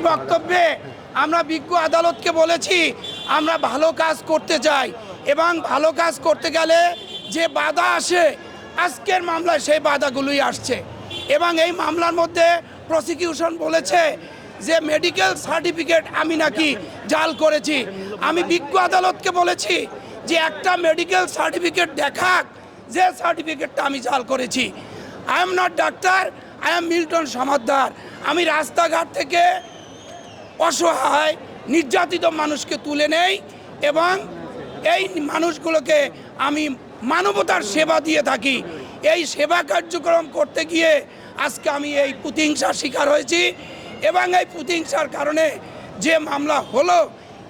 এই বক্তব্যে আমরা বিজ্ঞ আদালতকে বলেছি আমরা ভালো কাজ করতে চাই এবং ভালো কাজ করতে গেলে যে বাধা আসে আজকের মামলায় সেই বাধাগুলোই আসছে এবং এই মামলার মধ্যে প্রসিকিউশন বলেছে যে মেডিকেল সার্টিফিকেট আমি নাকি জাল করেছি। আমি বিজ্ঞ আদালতকে বলেছি যে একটা মেডিকেল সার্টিফিকেট দেখাক যে সার্টিফিকেটটা আমি জাল করেছি। I am not doctor, I am Milton Samaddar. আমি রাস্তাঘাট থেকে অসহায় নির্যাতিত মানুষকে তুলে নেই এবং এই মানুষগুলোকে আমি মানবতার সেবা দিয়ে থাকি। এই সেবা কার্যক্রম করতে গিয়ে আজকে আমি এই প্রতিহিংসার শিকার হয়েছি এবং এই প্রতিহিংসার কারণে যে মামলা হলো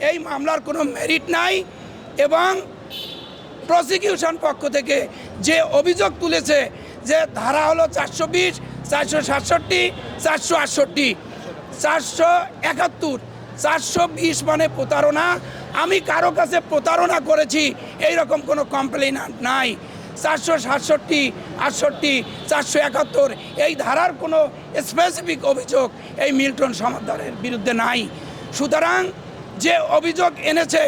এই মামলার কোনো মেরিট নাই এবং প্রসিকিউশন পক্ষ থেকে যে অভিযোগ তুলেছে যে ধারা হলো 420, 467, 468, 471, 420 মানে প্রতারণা। আমি কারো কাছে প্রতারণা করেছি এই রকম কোনো কমপ্লেন নাই। 467, 68, 471 এই ধারার কোনো স্পেসিফিক অভিযোগ এই মিল্টন সমাদ্দারের বিরুদ্ধে নাই। সুতরাং যে অভিযোগ এনেছে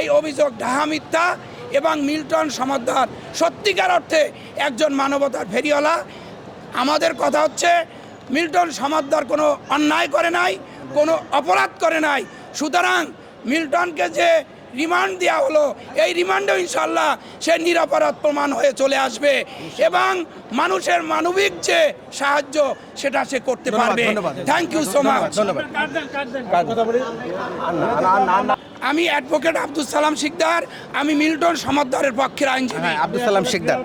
এই অভিযোগ ঢাহা মিথ্যা এবং মিল্টন সমাদ্দার সত্যিকার অর্থে একজন মানবতার ফেরিওয়ালা। আমাদের কথা হচ্ছে মিল্টন সমাদ্দার কোনো অন্যায় করে নাই, কোনো অপরাধ করে নাই। সুতরাং মিল্টনকে যে রিমান্ড দেওয়া হলো এই রিমান্ডেও ইনশাল্লাহ সে নিরপরাধ প্রমাণ হয়ে চলে আসবে এবং মানুষের মানবিক যে সাহায্য সেটা সে করতে পারবে। Thank you so much. আমি অ্যাডভোকেট আব্দুল সালাম শিকদার, আমি মিল্টন সমাদ্দারের পক্ষের আইনজীবী। আব্দুল সালাম শিকদার।